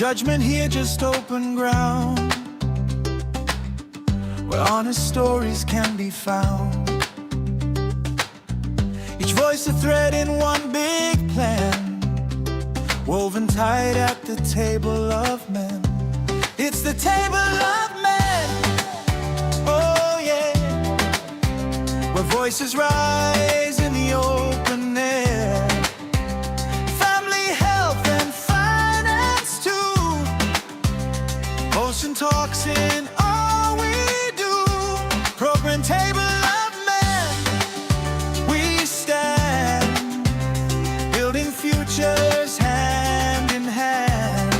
judgment here, just open ground, where honest stories can be found. Each voice a thread in one big plan, woven tight at the table of men. It's the table of men, oh yeah, where voices rise in the open air. Family, health, and finance too. Ocean talks in all we do. Program table of men, we stand, building futures hand in hand.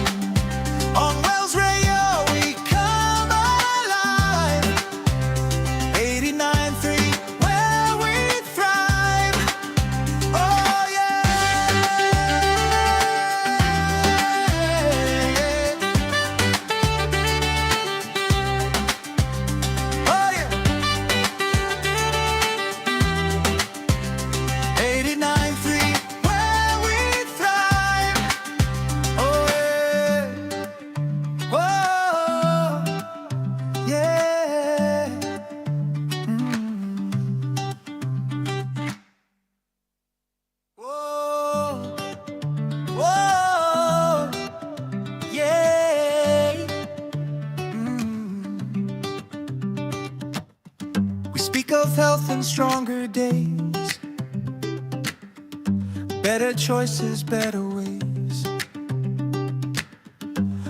On Wells Radio we come alive. 89.3 where we thrive. Oh yeah. Oh yeah. 89.3 where we thrive. Oh yeah. Whoa. Yeah. Whoa. Whoa. Yeah. We speak of health and stronger days, better choices, better ways,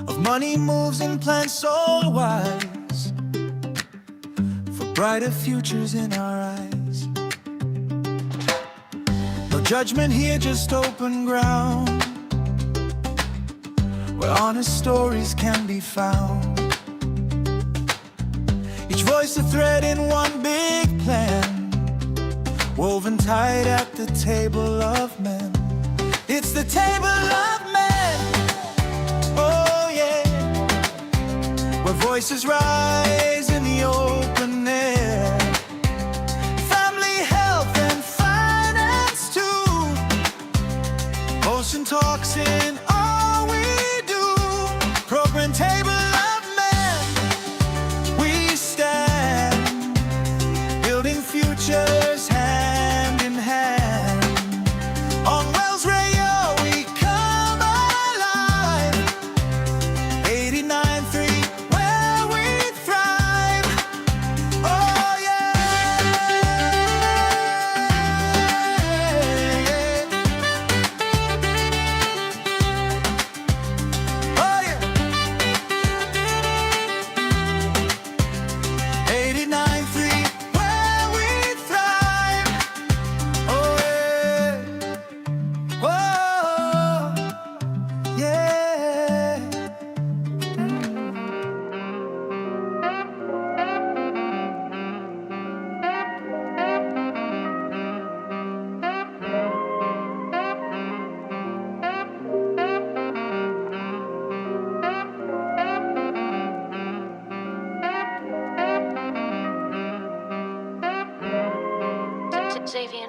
of money moves and plans so wise, for brighter futures in our eyes. No judgment here, just open ground, where honest stories can be found. Each voice a thread in one big plan, woven tight at the table of men. It's the table of men, oh yeah, where voices rise in the open air. Family, health, and finance too. Ocean talks in all we do. Program table of men, we stand, building futures hand in hand. On Wells Radio we come alive. 89.3 where we thrive. Oh yeah. Oh yeah. 89.3 where we thrive. Oh yeah. Whoa. Yeah. Xavier.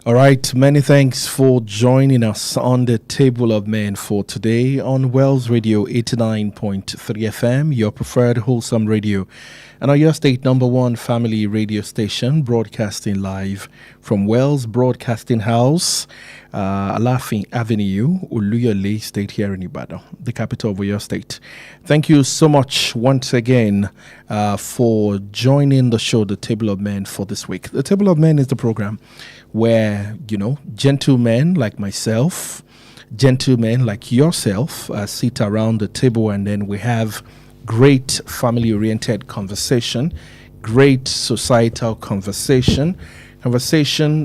All right, many thanks for joining us on the Table of Men for today on Wells Radio 89.3 FM, your preferred wholesome radio, and on your state number one family radio station, broadcasting live from Wells Broadcasting House, Alafin Avenue, Oluyole State here in Ibadan, the capital of your state. Thank you so much once again for joining the show, The Table of Men, for this week. The Table of Men is the program where, gentlemen like myself, gentlemen like yourself sit around the table, and then we have great family-oriented conversation, great societal conversation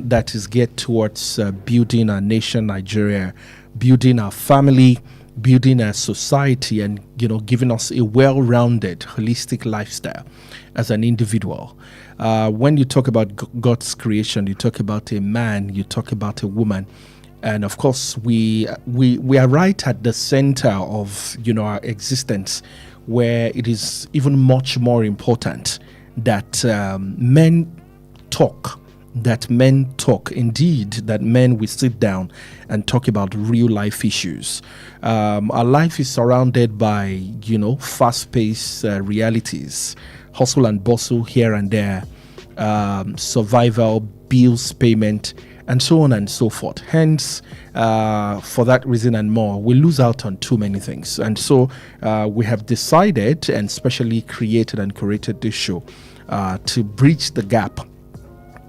that is geared towards building our nation, Nigeria, building our family, building our society, and, giving us a well-rounded, holistic lifestyle as an individual. When you talk about God's creation, you talk about a man, you talk about a woman. And of course, we are right at the center of our existence, where it is even much more important that men talk. Indeed, that men will sit down and talk about real life issues. Our life is surrounded by fast-paced realities, hustle and bustle here and there, survival, bills payment, and so on and so forth. Hence, for that reason and more, we lose out on too many things. And so we have decided and specially created and curated this show to bridge the gap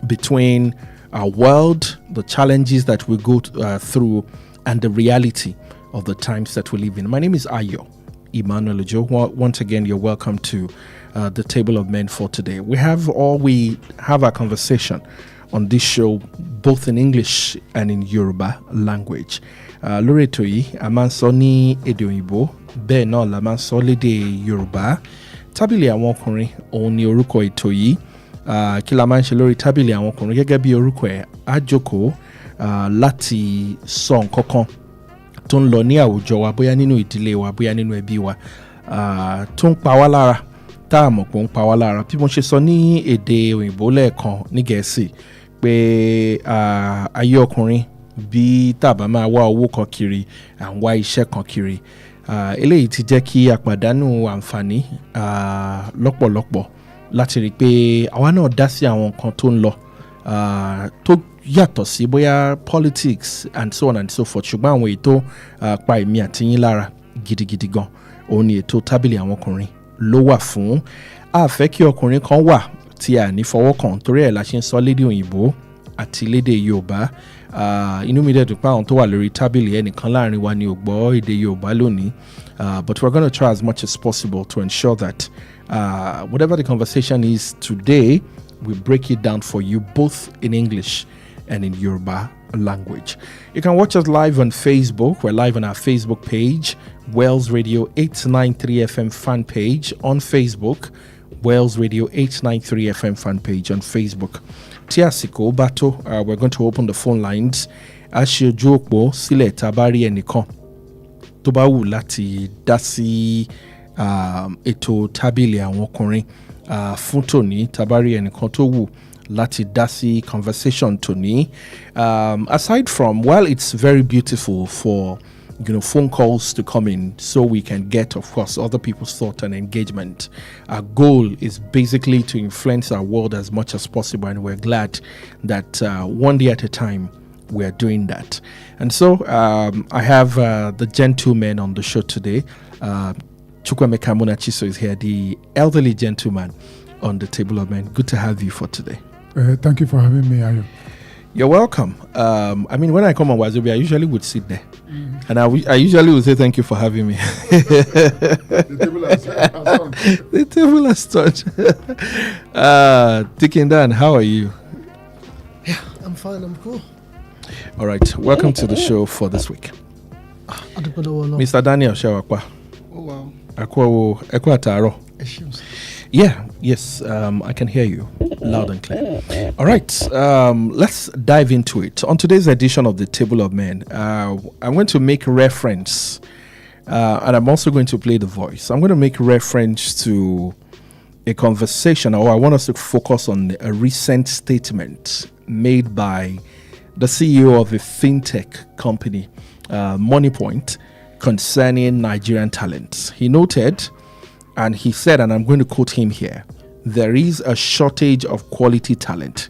between our world, the challenges that we go through, and the reality of the times that we live in. My name is Ayo Emmanuel Ojo. Once again, you're welcome to the Table of Men for today. We have our conversation on this show both in English and in Yoruba language. Lórí ètò yìí, a máa ń sọ ní èdè òyìnbó, bẹ́ẹ̀ náà la máa ń sọ lédè Yorùbá. Tábìlì àwọn ọkùnrin òun ni orúkọ ètò yìí. Kí la máa ń ṣe lórí tábìlì àwọn ọkùnrin gẹ́gẹ́ bí orúkọ ẹ̀, á jókòó láti sọ nǹkan kan tó ń lọ ní àwùjọ wa, bóyá nínú ìdílé wa, bóyá nínú ẹbí wa, tó ń pa wá lára, tá a mọ̀ pé ó ń pa wá lára. Bí mo ṣe sọ ní èdè òyìnbó lẹ́ẹ̀kan ní Gẹ̀ẹ́sì pé ayé ọkùnrin bí tàbá máa wá owó kan kiri, à ń wá iṣẹ́ kan kiri. Eléyìí ti jẹ́ kí a pàdánù àǹfààní lọ́pọ̀lọpọ̀ láti rí i pé àwa náà dá sí àwọn nǹkan tó ń lọ tó yàtọ̀ sí bóyá politics and so on and so forth, ṣùgbọ́n àwọn ètò pa èmi àti yín lára gidigidi gan, òun ni ètò tábìlì àwọn ọkùnrin ló wà fún. A fẹ́ kí ọkùnrin kan wà tí a ní fọwọ́ kàn, torí ẹ̀ la ṣe ń sọ lédè òyìnbó àti lédè Yorùbá. Inú mi dẹ̀ dùn pé àwọn tó wà lórí tábìlì ẹnìkan láàrin wa ni ò gbọ́ èdè Yorùbá lónìí, but we're going to try as much as possible to ensure that whatever the conversation is today, we break it down for you both in English and in Yoruba language. You can watch us live on Facebook. We're live on our Facebook page, Wells Radio 893 FM fan page on Facebook, Wells Radio 893 FM fan page on Facebook. Tiasiko Bato, we're going to open the phone lines. Ashiojopo Sile Tabari Enikon Tobawu Lati Dasi ètò tábìlì àwọn ọkùnrin fún tòní, Tabari Enikon tó wù láti dá sí conversation tòní. Aside from, well, it's very beautiful for phone calls to come in so we can get, of course, other people's thought and engagement. Our goal is basically to influence our world as much as possible, and we're glad that one day at a time we're doing that. And so I have the gentleman on the show today. Chukwemeka Munachiso is here, the elderly gentleman on the Table of Men. Good to have you for today. Thank you for having me, Ayo. You're welcome. I mean, when I come on Wazobi, I usually would sit there. And I usually would say thank you for having me. The table has turned. Ticking down, how are you? Yeah, I'm fine, I'm cool. All right, welcome to the show for this week. Mr. Daniel Shawakwa. Oh, wow. Ekwa Taro. Yeah, yes, I can hear you loud and clear. All right, let's dive into it. On today's edition of the Table of Men, I'm going to make reference, and I'm also going to play the voice. I'm going to make reference to a conversation, or I want us to focus on a recent statement made by the CEO of a fintech company, MoneyPoint, concerning Nigerian talents. He noted, and he said, and I'm going to quote him here, "There is a shortage of quality talent.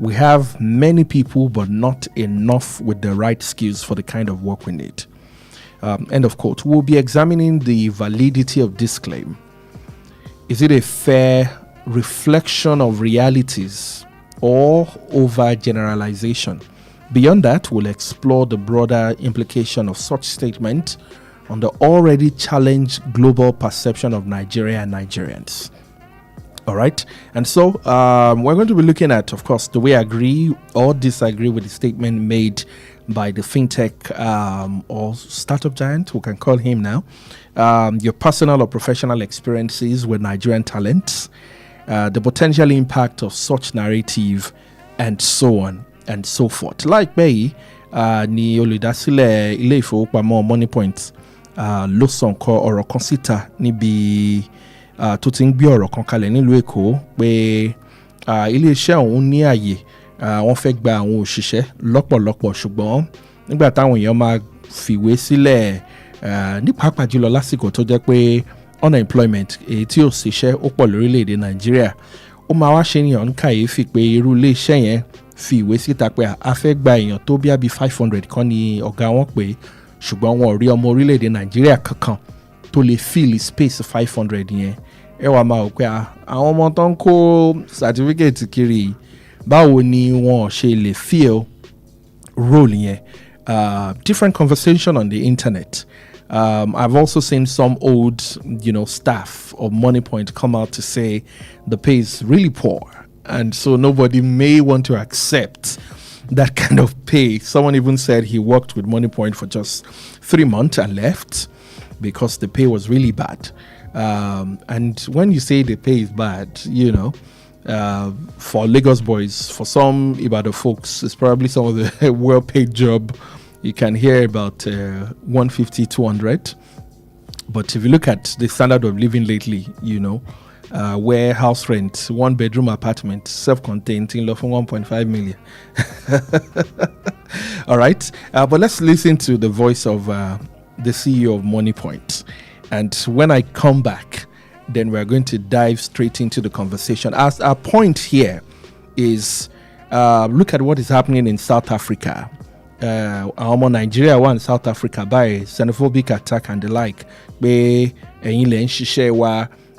We have many people, but not enough with the right skills for the kind of work we need." End of quote. We'll be examining the validity of this claim. Is it a fair reflection of realities or overgeneralization? Beyond that, we'll explore the broader implication of such statement on the already challenged global perception of Nigeria and Nigerians. All right. And so we're going to be looking at, of course, do we agree or disagree with the statement made by the fintech or startup giant, we can call him now, your personal or professional experiences with Nigerian talents, the potential impact of such narrative, and so on and so forth. Láìpẹ́ yìí ni olùdásílẹ̀ ilé ìfowópamọ́ Money Point ló sọ ọ̀rọ̀ kan síta níbi tó ti ń gbé ọ̀rọ̀ kan kalẹ̀ nílùú Èkó pé iléeṣẹ́ òun ní àyè wọ́n fẹ́ gba àwọn òṣìṣẹ́ lọ́pọ̀lọpọ̀, ṣùgbọ́n nígbà táwọn èèyàn máa fìwé sílẹ̀ ní pàápàá jùlọ lásìkò tó jẹ́ pé unemployment èyí tí ò ṣiṣẹ́ ó pọ̀ lórílẹ̀‐èdè Nàìjíríà, ó máa wá ṣe èèyàn ń kàyéfì pé irú iléeṣẹ́ yẹn fi ìwé síta pé a fẹ́ gba èèyàn tó bí àbí 500 kan ní ọ̀gá wọn pé, ṣùgbọ́n wọn ò rí ọmọ orílẹ̀‐èdè Nàìjíríà kankan tó lè fill space 500 yẹn. Ẹ wàá máa wò pé àwọn ọmọ tó ń kó certificate kiri báwo ni wọn ṣe lè fill role yẹn. Different conversation on the internet. I've also seen some old, staff of Money Point come out to say the pay is really poor, and so nobody may want to accept that kind of pay. Someone even said he worked with Money Point for just 3 months and left because the pay was really bad. And when you say the pay is bad, for Lagos boys, for some Ibadan folks, it's probably some of the well-paid job. You can hear about 150, 200. But if you look at the standard of living lately, where house rent, 1-bedroom apartment, self-contained, in love for 1.5 million. All right. But let's listen to the voice of the CEO of Money Point. And when I come back, then we're going to dive straight into the conversation. As our point here is, look at what is happening in South Africa. Our Nigeria one South Africa by xenophobic attack and the like,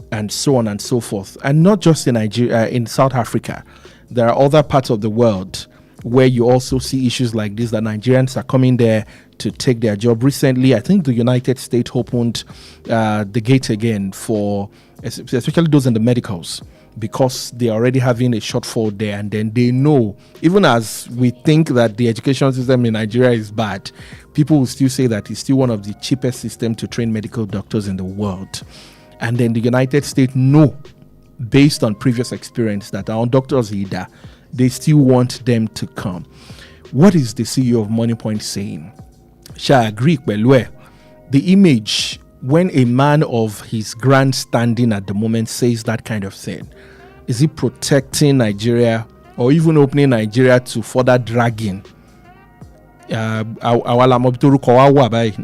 and so on and so forth. And not just in Nigeria, in South Africa. There are other parts of the world where you also see issues like this, that Nigerians are coming there to take their job. Recently, I think the United States opened the gate again for especially those in the medicals, because they're already having a shortfall there, and then they know, even as we think that the education system in Nigeria is bad, people will still say that it's still one of the cheapest systems to train medical doctors in the world. And then the United States know, based on previous experience, that our doctors either, they still want them to come. What is the CEO of Money Point saying? Shall I agree, Belue? The image, when a man of his grand standing at the moment says that kind of thing, is he protecting Nigeria or even opening Nigeria to further dragging the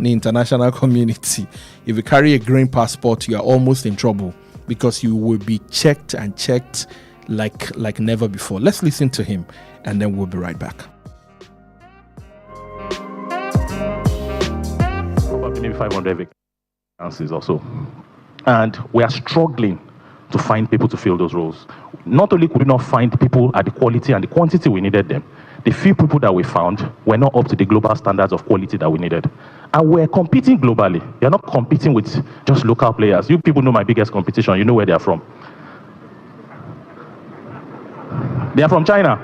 international community? If you carry a green passport, you are almost in trouble, because you will be checked and checked like never before. Let's listen to him, and then we'll be right back. Probably maybe 500 vacancies or so. And we are struggling to find people to fill those roles. Not only could we not find people at the quality and the quantity we needed them, the few people that we found were not up to the global standards of quality that we needed. And we're competing globally. You're not competing with just local players. You people know my biggest competition. You know where they are from. They are from China.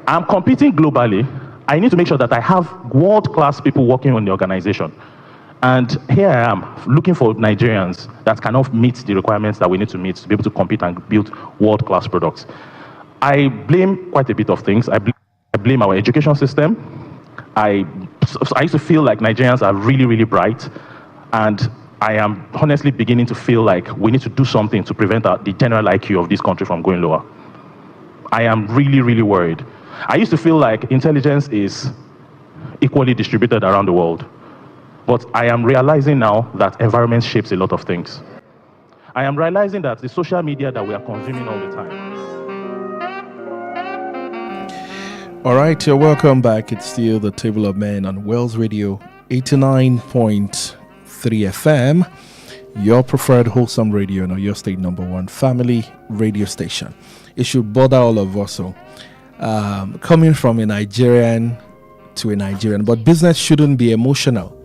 I'm competing globally. I need to make sure that I have world-class people working on the organization. And here I am, looking for Nigerians that cannot meet the requirements that we need to meet to be able to compete and build world-class products. I blame quite a bit of things. I blame our education system. I used to feel like Nigerians are really, really bright. And I am honestly beginning to feel like we need to do something to prevent the general IQ of this country from going lower. I am really, really worried. I used to feel like intelligence is equally distributed around the world. But I am realizing now that environment shapes a lot of things. I am realizing that the social media that we are consuming all the time. All right, you're welcome back. It's still the Table of Men on Wells Radio 89.3 FM, your preferred wholesome radio, and your state number one family radio station. It should bother all of us. So, coming from a Nigerian to a Nigerian, but business shouldn't be emotional.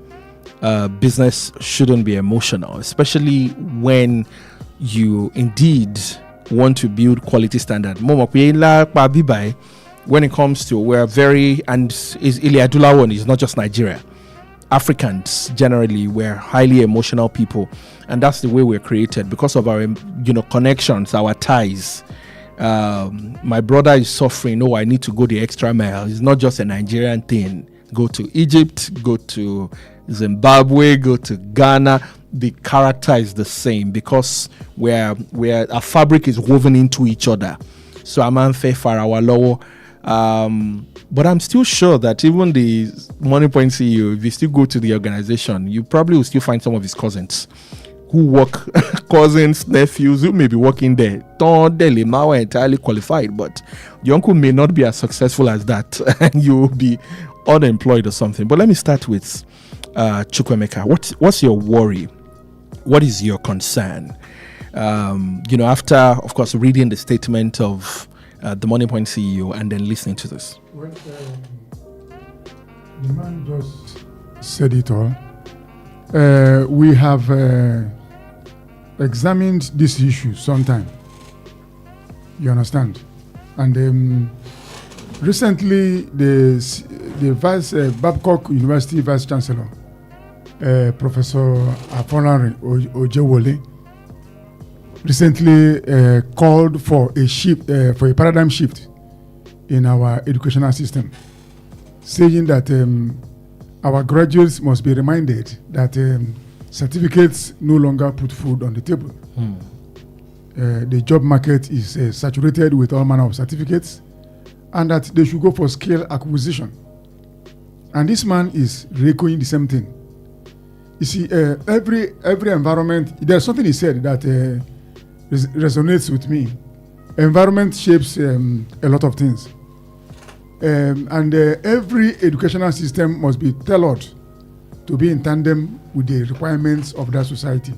Business shouldn't be emotional, especially when you indeed want to build quality standard. When it comes to, we're very, and is Iliadula one is not just Nigeria. Africans generally, we're highly emotional people, and that's the way we're created because of our, connections, our ties. My brother is suffering. Oh, I need to go the extra mile. It's not just a Nigerian thing. Go to Egypt, go to Zimbabwe, go to Ghana. The character is the same because where our fabric is woven into each other. So I'm unfair for our law. But I'm still sure that even the Money Point CEO, if you still go to the organization, you probably will still find some of his cousins who work, cousins, nephews who may be working there. Don't they are entirely qualified, but your uncle may not be as successful as that, and you will be unemployed or something. But let me start with Chukwemeka. What's your worry? What is your concern? After, of course, reading the statement of the Money Point CEO and then listening to this. Well, the man just said it all. We have examined this issue sometime. You understand? And recently, the Babcock University Vice Chancellor, Professor Afonari Ojewole, recently called for a paradigm shift in our educational system, saying that our graduates must be reminded that certificates no longer put food on the table. The job market is saturated with all manner of certificates, and that they should go for skill acquisition. And this man is echoing the same thing. You see, every environment, there's something he said that resonates with me. Environment shapes a lot of things. And every educational system must be tailored to be in tandem with the requirements of that society.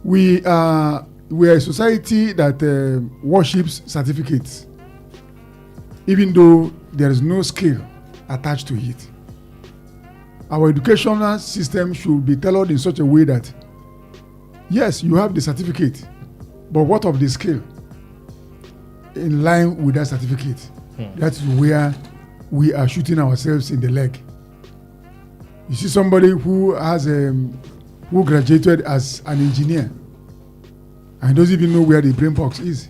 We are a society that worships certificates, even though there is no skill attached to it. Our educational system should be tailored in such a way that, yes, you have the certificate, but what of the skill in line with that certificate? That's where we are shooting ourselves in the leg. You see somebody who who graduated as an engineer and doesn't even know where the brain box is.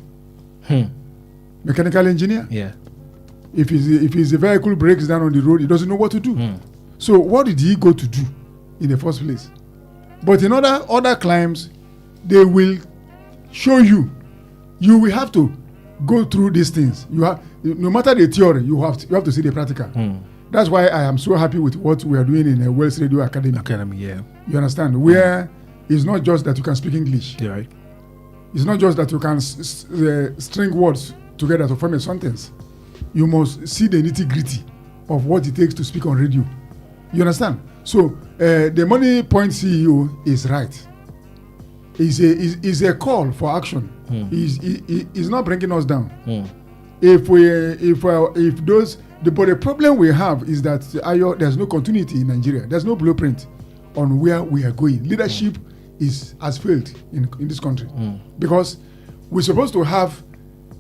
Mechanical engineer. Yeah. If his vehicle breaks down on the road, he doesn't know what to do. So what did he go to do in the first place? But in other climes, they will show you. You will have to go through these things. No matter the theory, you have to see the practical. That's why I am so happy with what we are doing in a Wells Radio Academy. Yeah. You understand? Where it's not just that you can speak English. Yeah, right. It's not just that you can string words together to form a sentence. You must see the nitty-gritty of what it takes to speak on radio. You understand? So the Money Point CEO is right. Is a call for action. He's not bringing us down. But the problem we have is that there's no continuity in Nigeria. There's no blueprint on where we are going. Leadership has failed in this country because we're supposed to have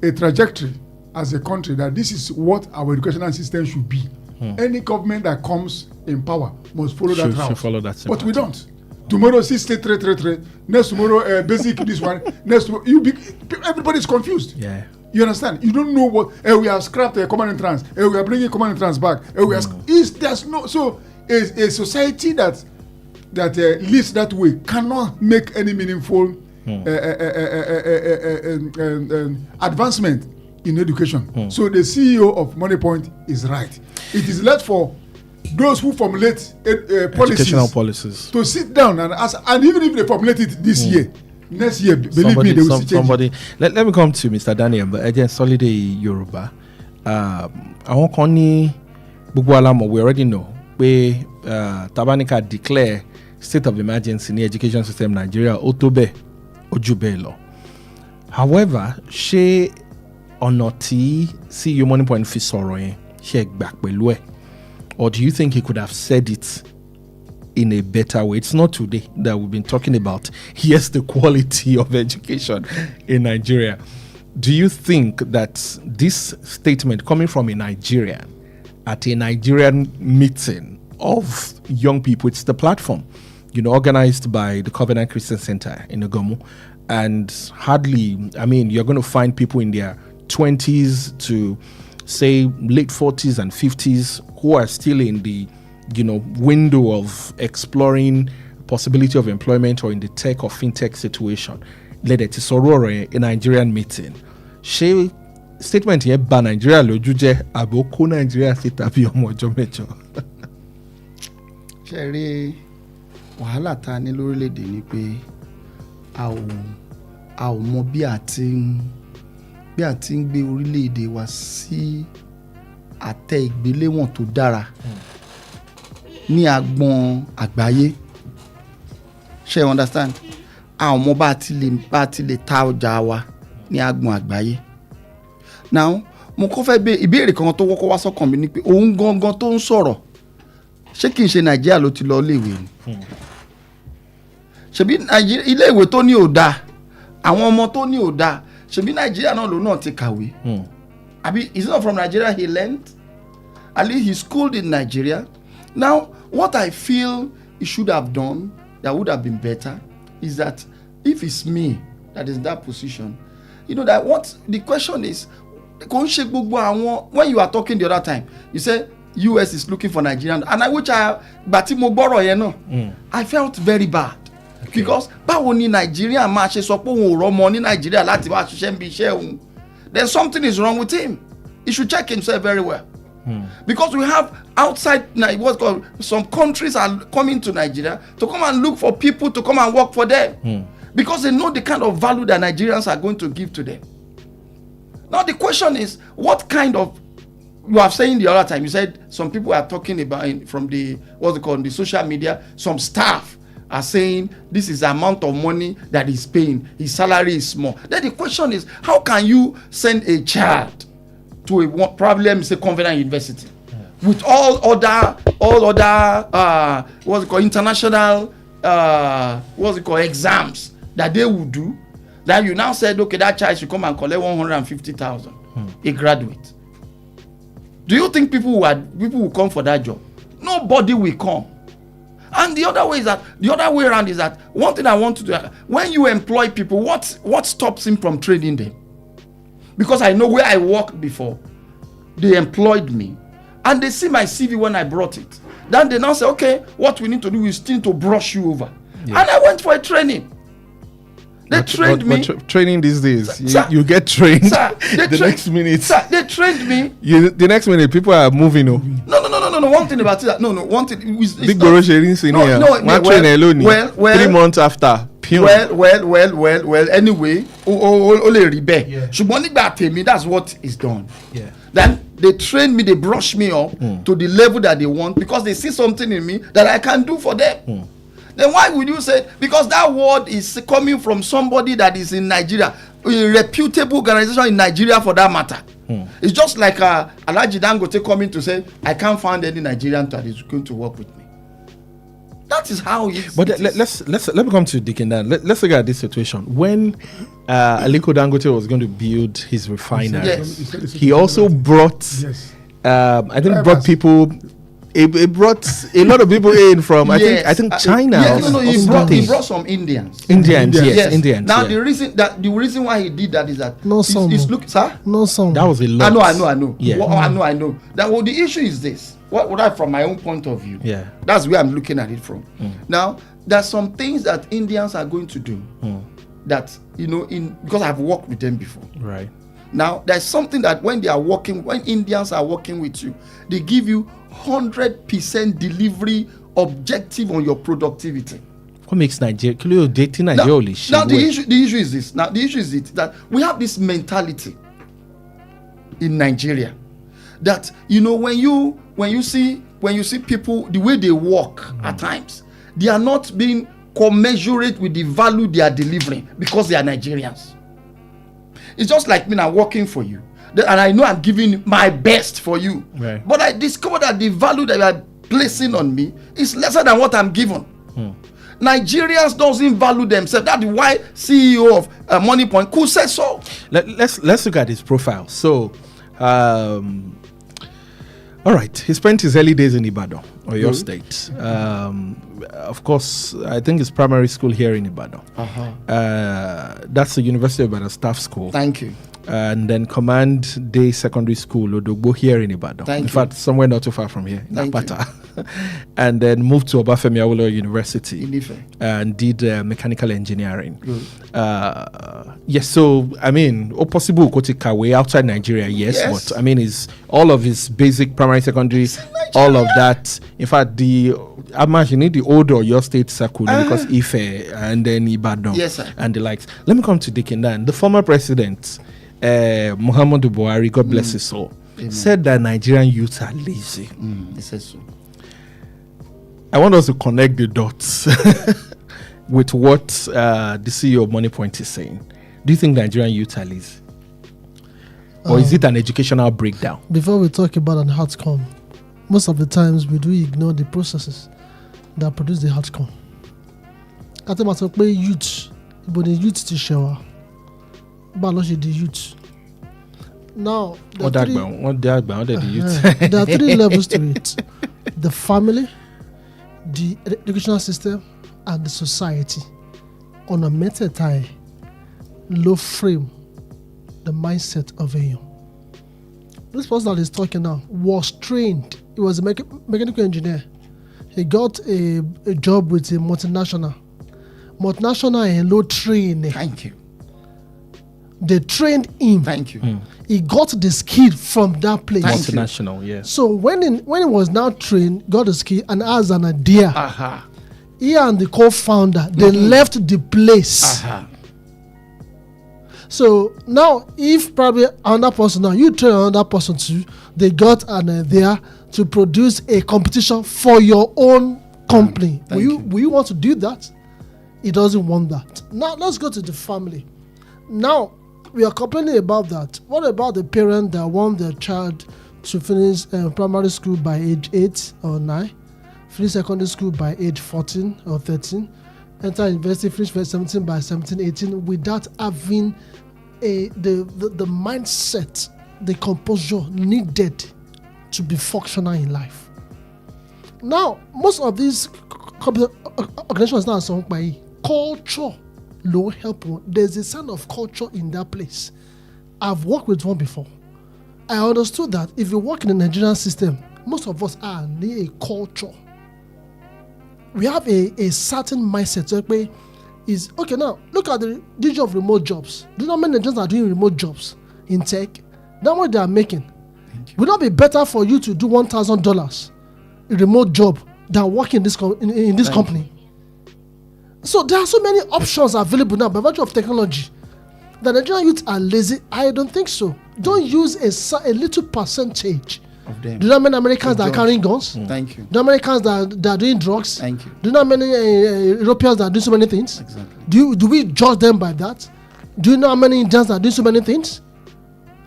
a trajectory as a country that this is what our educational system should be. Any government that comes in power must follow that route. Should follow that but we don't. Tomorrow, state, next tomorrow, basic, this one. Next, everybody's confused. Yeah. You understand? You don't know what. We have scrapped a common entrance. We are bringing common entrance back. There's no. So, a society that lives that way cannot make any meaningful advancement in education. So, the CEO of Money Point is right. It is left for those who formulate educational policies to sit down and ask, and even if they formulate it this year, next year, believe me, they will see change. Let me come to Mr. Daniel, but again, Solidarity Yoruba. Àwọn kan ní gbogbo alamọ̀, we already know pé Tabanika declare state of emergency in the education system Nigeria ó tó bẹ́ẹ̀, ó jù bẹ́ẹ̀ lọ. However, ṣé ọ̀nà tí CEO Money Point fi sọ̀rọ̀ yẹn ṣe gbà pẹ̀lú ẹ̀? Or do you think he could have said it in a better way? It's not today that we've been talking about. Here's the quality of education in Nigeria. Do you think that this statement coming from a Nigerian at a Nigerian meeting of young people. It's the platform, organized by the Covenant Christian Center in Ogomu. And hardly, you're going to find people in their 20s to, say, late 40s and 50s who are still in the, window of exploring possibility of employment or in the tech or fintech situation. Led to Sorore a Nigerian meeting. She statement here ba Nigeria lójú jẹ́ àbókó Nigeria sí tàbí ọmọ ọjọ́ mẹ́jọ. ṣe rí wàhálà tá a ní lórílẹ̀‐èdè ni pé a ò mọ bí a ti ń gbé orílẹ̀‐èdè wa sí àtẹ ìgbéléwọ̀n tó dára ní agbọn àgbáyé. ṣe you understand? A ò mọ bá a ti lè ta ọjà wa ní agbọn àgbáyé. Now mo kọ́ fẹ́ ìbéèrè kan tó kọ́kọ́ wá sọ́kàn mi ni pé òun gangan tó ń sọ̀rọ̀ ṣé kì í ṣe Nàìjíríà ló ti lọ iléèwé ni? Ṣebí iléèwé tó ní ò dáa, àwọn ọmọ tó ní ò dáa, ṣebí Nàìjíríà náà ló náà ti kàwé. Àbí is not from Nigeria he learned? At least he schooled in Nigeria. Now what I feel he should have done that would have been better is that if it's me that is in that position, that what the question is, when you are talking the other time, you said US is looking for Nigerian, and I felt very bad. Okay. Because báwo ni Nigerian máa ṣe sọ pé òun ò rọ́mọ ní Nigeria láti wá ṣiṣẹ́ níbi iṣẹ́ òun? Then something is wrong with him. He should check himself very well. Because we have outside what's called some countries are coming to Nigeria to come and look for people to come and work for them. Because they know the kind of value that Nigerians are going to give to them. Now the question is, what kind of, you have saying the other time, you said some people are talking about from the the social media, some staff are saying this is the amount of money that he's paying, his salary is small. Then the question is, how can you send a child to a problem is a Covenant University with all other international exams that they would do, that you now said, okay, that child should come and collect 150,000 a graduate. Do you think people will come for that job? Nobody will come. And the other way around is that one thing I want to do, when you employ people, what stops him from training them? Because I know where I worked before, they employed me and they see my CV when I brought it. Then they now say, okay, what we need to do is still to brush you over. Yeah. And I went for a training. They trained me. Training these days, you get trained. The next minute, they trained me. The next minute, people are moving. No. One thing about it. One thing. Big Boro sharing senior. One train alone. 3 months after. Well. Anyway, only rebel. Ṣùgbọ́n nígbà tèmi, that's what is done. Yeah. Then they train me, they brush me up to the level that they want because they see something in me that I can do for them. Then why would you say, because that word is coming from somebody that is in Nigeria, a reputable organization in Nigeria for that matter. It's just like Alhaji Dangote coming to say, I can't find any Nigerian that is going to work with me. That is how it is. But let me come to Dikin Dan. Let's look at this situation. When Aliko Dangote was going to build his refinery, he also brought, brought people. It brought a lot of people in from I think China. He brought some Indians. Indians. Now the reason why he did that is that sir? No song. That was a lot. I know. Yeah. I know. The issue is this. What from my own point of view. Yeah. That's where I'm looking at it from. Now there's some things that Indians are going to do that because I've worked with them before. Right. Now there's something that when Indians are working with you, they give you 100% delivery objective on your productivity. What makes Nigeria? Now the issue is this. Now the issue is that we have this mentality in Nigeria that when you see people the way they work at times, they are not being commensurate with the value they are delivering because they are Nigerians. It's just like me now working for you. And I know I'm giving my best for you. Right. But I discovered that the value that you are placing on me is lesser than what I'm given. Nigerians doesn't value themselves. That's why CEO of Money Point could say so. Let's look at his profile. So, All right. He spent his early days in Ibadan, or your state. Of course, I think it's primary school here in Ibadan. That's the University of Ibadan Staff School. Thank you. And then Command Day Secondary School, Odogbo, here in Ibadan. Thank in you. fact, somewhere not too far from here, in Thank Apata. And then moved to Obafemi Awolowo University In Ife. and did mechanical engineering. Yes, so I mean, possible Kotikawe outside Nigeria, yes, Yes. but I mean, is all of his basic primary, secondary, all of that. In fact, I'm imagining the older your state circle because Ife and then Ibadan Yes, sir. and the likes. Let me come to Dikindan. The former president, Muhammadu Buhari, God bless his soul, said that Nigerian youths are lazy. He says so. I want us to connect the dots with what the CEO of MoneyPoint is saying. Do you think Nigerian youth are lazy? Or is it an educational breakdown? Before we talk about an outcome, most of the times we do ignore the processes that produce the outcome. Kati ma sọ pé youth, ibo ni youth ti ṣe wá, báwo ló ṣe di youth. Now, there are three levels to it: the family, the educational system, and the society. On a meta low frame the mindset of a young. This person that is talking now was trained. He was a mechanical engineer. He got a job with a multinational and low training. Thank you. They trained him. Thank you. He got the skill from that place. Thank you. Multinational, yes. So when he was now trained, got the skill, and has an idea, he and the co-founder, they left the place. So now, if probably another person, now you train another person too, they got an idea to produce a competition for your own company. Will you want to do that? He doesn't want that. Now let's go to the family. Now we are complaining about that. What about the parent that want their child to finish primary school by age 8 or 9, finish secondary school by age 14 or 13, enter university, finish 17 by 17, 18, without having the mindset, the composure needed to be functional in life? Now, most of these organizations now are by culture. Low help. There's a sign of culture in that place. I've worked with one before. I understood that if you work in the Nigerian system, most of us are near a culture. We have a certain mindset. Is okay now. Look at the issue of remote jobs. Do you know how many Nigerians are doing remote jobs in tech? That's what they are making. Would not be better for you to do $1,000 a remote job than work in this company? So there are so many options available now by virtue of technology. The Nigerian youth are lazy. I don't think so. Don't use a little percentage Of them. Do you know how many Americans that are carrying guns? Thank you. Do you know how many Americans that are doing drugs? Thank you. Do you know how many Europeans that are doing so many things? Exactly. Do we judge them by that? Do you know how many Indians that are doing so many things?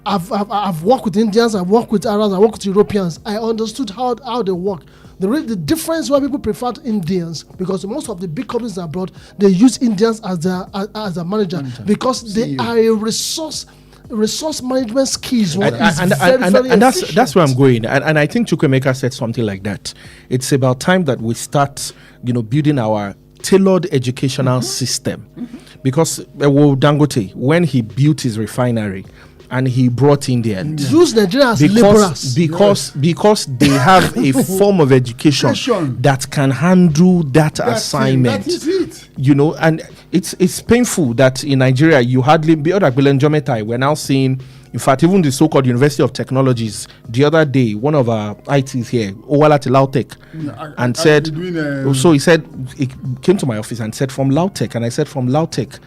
I've worked with Indians, I've worked with Arabs, I've worked with Europeans. I understood how they work. The difference why people prefer Indians, because most of the big companies abroad, they use Indians as a manager because they are a resource management skills. And that's where I'm going. And I think Chukwemeka said something like that. It's about time that we start, building our tailored educational system. Because Dangote, when he built his refinery, and he brought Indians. Use Nigeria as laborers. Because they have a form of education that can handle that assignment. That is it. And it's painful that in Nigeria you hardly we're now seeing, in fact, even the so-called University of Technologies. The other day, one of our ITs here, Owalati Lautech, and said, so he said, he came to my office and said, from Lautech, and I said, from Lautech,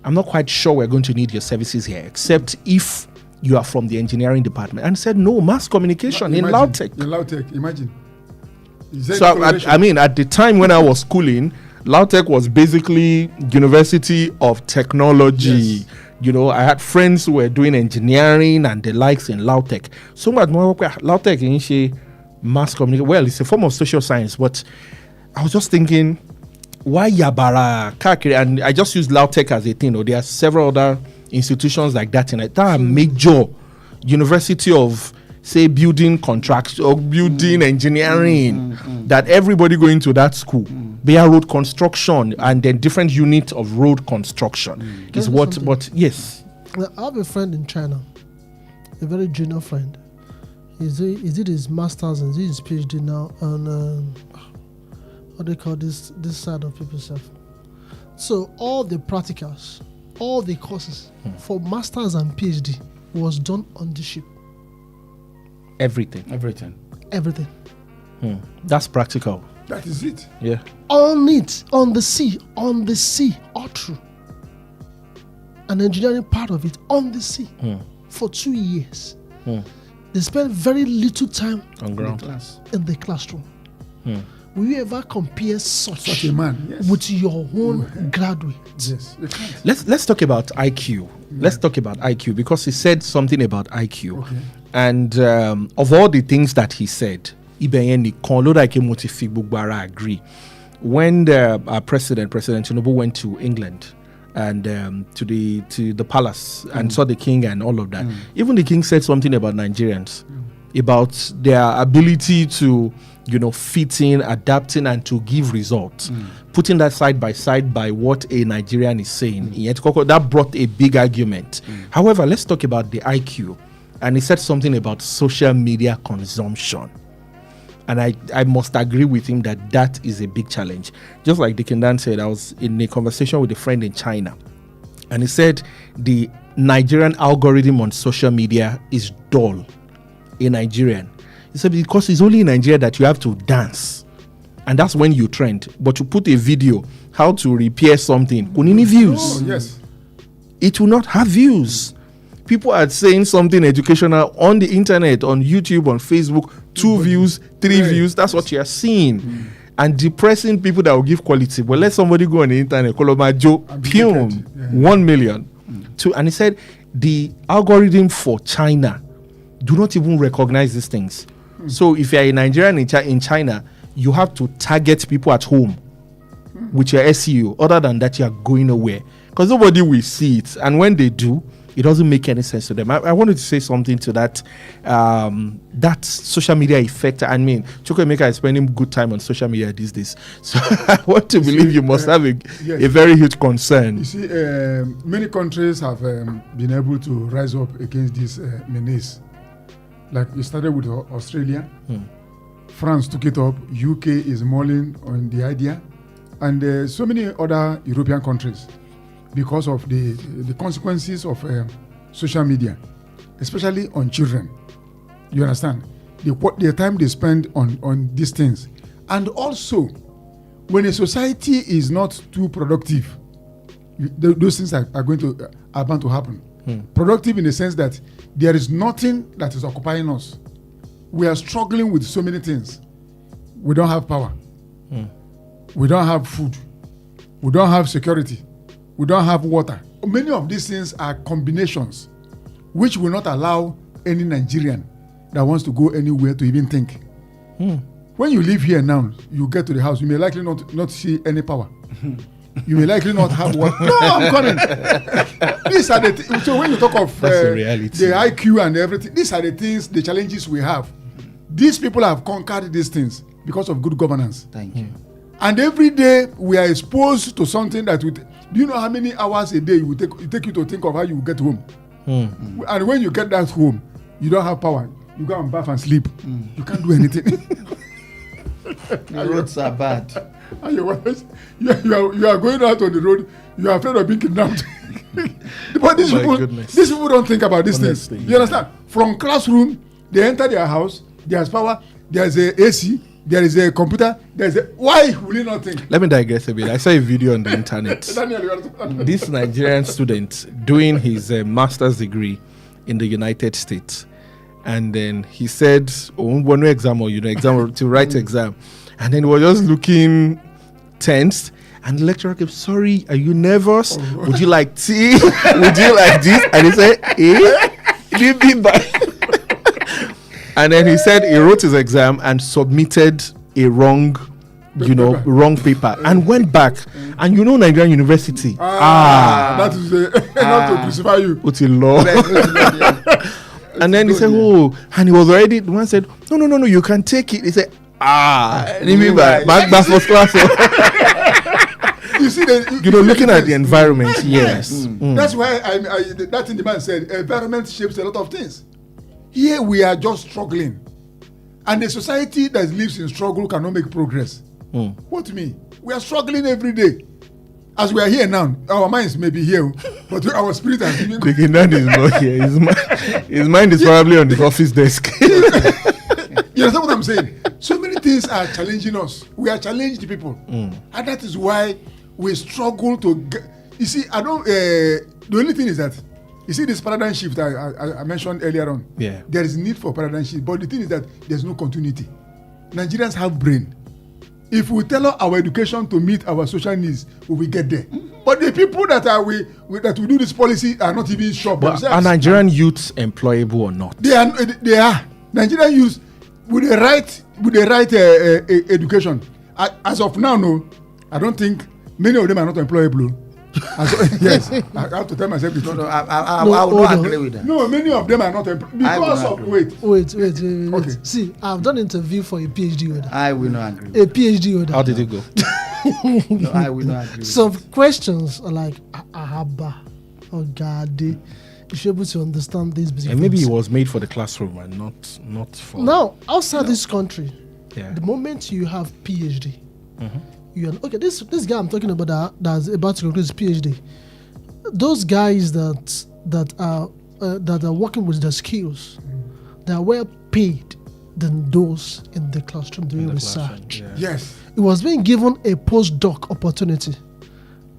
I'm not quite sure we're going to need your services here, except if you are from the engineering department. And said, no, mass communication in Lautech. In Lautech, imagine. So, I mean, at the time when I was schooling, Lautech was basically University of Technology. Yes. I had friends who were doing engineering and the likes in Lautech. So much more Lautech in mass communication. Well, it's a form of social science, but I was just thinking, why Yabara, Kakiri? And I just use Lautech as a thing. There are several other institutions like that in it. That are major University of say building contracts or building engineering, that everybody going to that school, they are road construction and then different units of road construction is what. But yes, I have a friend in China, a very junior friend. He did his masters and his PhD now on what they call this side of people's self. So all the practicals, all the courses for masters and PhD was done on the ship. everything. That's practical. That is it. Yeah. On the sea, all through. An engineering part of it on the sea for 2 years. They spent very little time On ground. in the classroom. Will you ever compare such a man, yes. with your own graduate? Yes, you can't. Let's talk about IQ. Let's talk about IQ because he said something about IQ. Okay. And of all the things that he said, Ibeyen nìkan ló dà kí mo ti fi gbogbo ara agree. When our President Tinubu went to England and to the palace and saw the king and all of that, even the king said something about Nigerians, about their ability to, fit in, adapting, and to give results. Putting that side by side by what a Nigerian is saying, that brought a big argument. However, let's talk about the IQ. And he said something about social media consumption. And I must agree with him that is a big challenge. Just like Dikindan said, I was in a conversation with a friend in China. And he said the Nigerian algorithm on social media is dull. A Nigerian. He said because it's only in Nigeria that you have to dance. And that's when you trend. But you put a video, how to repair something, kunini views. Oh, yes. It will not have views. People are saying something educational on the internet, on YouTube, on Facebook, 2 views, 3 views. That's what you are seeing. And depressing people that will give quality. But let somebody go on the internet, Kolomajo, 1 million. And he said the algorithm for China do not even recognize these things. So if you're a Nigerian in China, you have to target people at home with your SEO. Other than that, you are going nowhere because nobody will see it. And when they do, it doesn't make any sense to them. I wanted to say something to that that social media effect. I mean, Chukwuemeka is spending good time on social media these days. So I want to believe you must have a very huge concern. You see, many countries have been able to rise up against this menace. Like you started with Australia, France took it up, UK is mulling on the idea, and so many other European countries because of the consequences of social media, especially on children. You understand? The time they spend on these things. And also, when a society is not too productive, those things are bound to happen. Productive in the sense that there is nothing that is occupying us. We are struggling with so many things. We don't have power. We don't have food. We don't have security. We don't have water. Many of these things are combinations which will not allow any Nigerian that wants to go anywhere to even think. When you live here now, you get to the house, you may likely not see any power. You may likely not have water. No, I'm coming. These are the so when you talk of the IQ and everything, these are the things, the challenges we have. These people have conquered these things because of good governance. Thank you. And every day we are exposed to something that do you know how many hours a day it take you to think of how you get home? And when you get that home, you don't have power. You go and bath and sleep. You can't do anything. The roads are bad. And you are going out on the road. You are afraid of being kidnapped. But these people don't think about these things. You understand? From classroom, they enter their house. There's power. There's a AC. There is a computer. Why will you not think? Let me digress a bit. I saw a video on the internet. This Nigerian student doing his master's degree in the United States, and then he said, "Oh, exam to write exam," and then he was just looking tense. And the lecturer kept, "Sorry, are you nervous? Would you like tea? Would you like this?" And he said, And then he said he wrote his exam and submitted a wrong paper and went back. And Nigerian University. That is enough to crucify you. What's a law? And then he said, oh, and he was already, the one said, no, you can take it. He said, back first class. You see, looking at the environment, yes. That's why that thing the man said, environment shapes a lot of things. Here we are just struggling. And a society that lives in struggle cannot make progress. What do you mean? We are struggling every day. As we are here now, our minds may be here, but our spirit has been. The Kindan is not here. His mind is probably on the office desk. You understand what I'm saying? So many things are challenging us. We are challenged people. And that is why we struggle to get. You see, the only thing is that, you see this paradigm shift I mentioned earlier on. Yeah. There is need for paradigm shift, but the thing is that there's no continuity. Nigerians have brain. If we tell our education to meet our social needs, we will get there. But the people that that will do this policy are not even sure themselves. Are Nigerian youths employable or not? They are. Nigerian youths with the right education. As of now, no, I don't think many of them are not employable. Yes, I have to tell myself the truth. I will not agree with that. No, many of them are not employed because of Wait. Okay. See, I've done an interview for a PhD holder. I will not agree. A PhD holder. How did it go? No, I will not agree. Some questions are like Ahaba or Gade. You should be able to understand these basic And maybe things. it was made for the classroom and not for. Now, outside this country, Yeah. the moment you have PhD, you are okay. This guy I'm talking about that's about to conclude his PhD. Those guys that are working with their skills, they are well paid than those in the classroom doing research. Yes. He was being given a postdoc opportunity,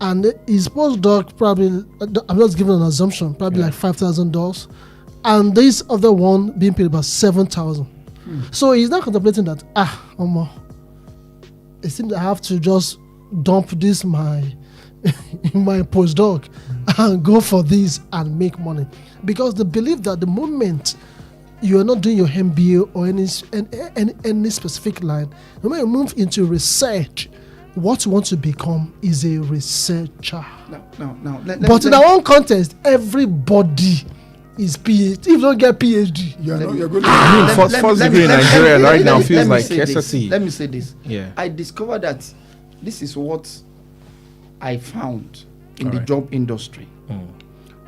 and his postdoc probably, I'm just giving an assumption, probably like $5,000, and this other one being paid about $7,000. So he's not contemplating that it seems I have to just dump this my postdoc and go for this and make money, because they believe that the moment you are not doing your MBA or any specific line, the moment you move into research, what you want to become is a researcher. No. But in our own context, everybody is PhD. If you don't get PhD, you're going to. First degree in Nigeria right now feels like SSE. Let me say this. Yeah. I discovered that this is what I found in the job industry.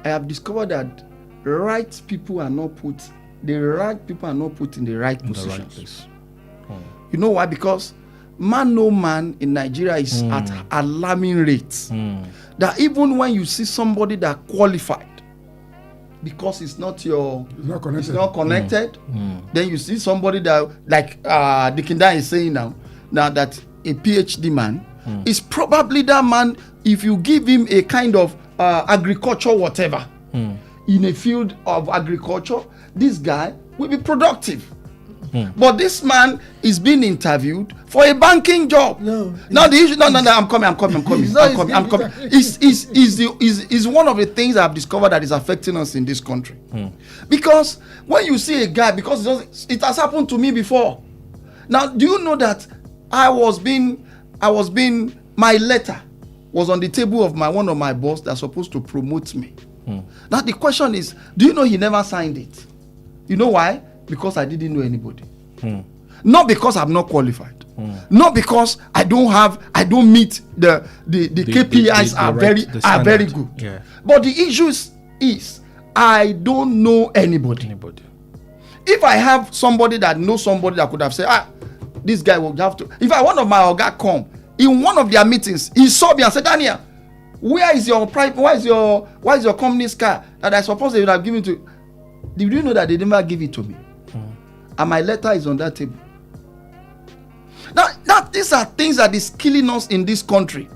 I have discovered that the right people are not put in the right positions. You know why? Because no man in Nigeria is at alarming rates. That even when you see somebody that qualified, because it's not connected, then you see somebody that, like the Kinda is saying now that a PhD man is probably that man. If you give him a kind of agriculture whatever in a field of agriculture, this guy will be productive. But this man is being interviewed for a banking job. No, the issue. No. I'm coming. Is one of the things I've discovered that is affecting us in this country. Because when you see a guy, because it has happened to me before. Now, do you know that my letter was on the table of one of my boss that's supposed to promote me. Now the question is, do you know he never signed it? You know why? Because I didn't know anybody. Not because I'm not qualified. Not because I don't meet the KPIs are very good. Yeah. But the issue is I don't know anybody. If I have somebody that knows somebody that could have said, this guy will have to. If one of my oga come in one of their meetings, he saw me and said, Daniel, where is your company's car that I suppose they would have given to? Did you know that they never give it to me? And my letter is on that table. Now these are things that is killing us in this country.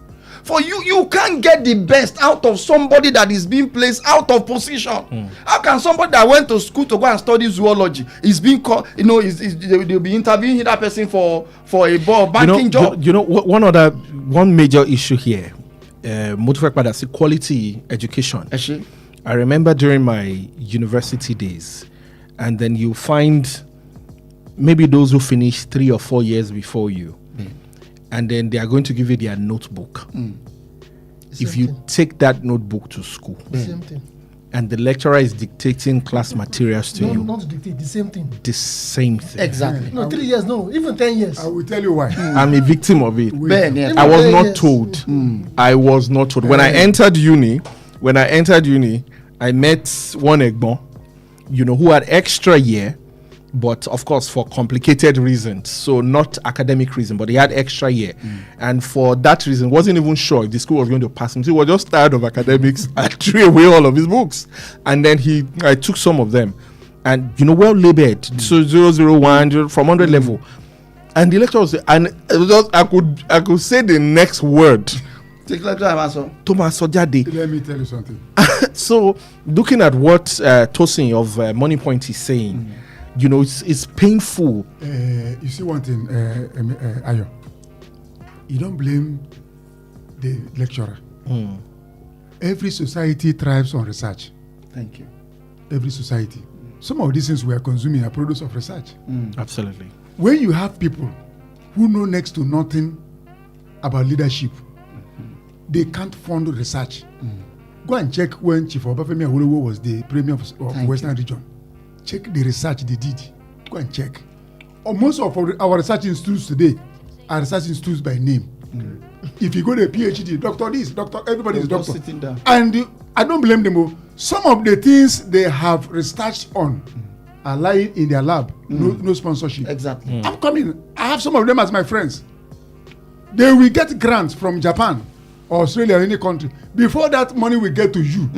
For you can't get the best out of somebody that is being placed out of position. How can somebody that went to school to go and study zoology is being called? They'll be interviewing that person for a banking job. One major issue here, that's quality education. I remember during my university days, and then you find maybe those who finish 3 or 4 years before you, and then they are going to give you their notebook. If you take that notebook to school, same thing. and the lecturer is dictating class materials to you. Not dictate, the same thing. The same thing. Exactly. No, 3 years, no, even 10 years. I will tell you why. I'm a victim of it. Ben, yes. I was not Yes. told. I was not told. When I entered uni, I met one Egbon, who had extra year, but of course for complicated reasons. So not academic reason, but he had extra year. And for that reason, wasn't even sure if the school was going to pass him. So he was just tired of academics and threw away all of his books. And then I took some of them. And, well labeled. So 001 from 100 level. And the lecturer was, and it was just, I could say the next word. Take lecture, Amaso. Thomas Sojade. Let me tell you something. So looking at what Tosin of Money Point is saying, it's painful. You see one thing, Ayo. You don't blame the lecturer. Every society thrives on research. Thank you. Every society. Some of these things we are consuming are products of research. Absolutely. When you have people who know next to nothing about leadership, they can't fund research. Go and check when Chief Obafemi Awolowo was the Premier of Western Region. Check the research they did. Go and check. Most of our research institutes today are research institutes by name. If you go to a PhD, doctor this, doctor, everybody is doctor. Sitting down. And I don't blame them. Some of the things they have researched on are lying in their lab. No sponsorship. Exactly. I'm coming. I have some of them as my friends. They will get grants from Japan or Australia or any country. Before that money will get to you.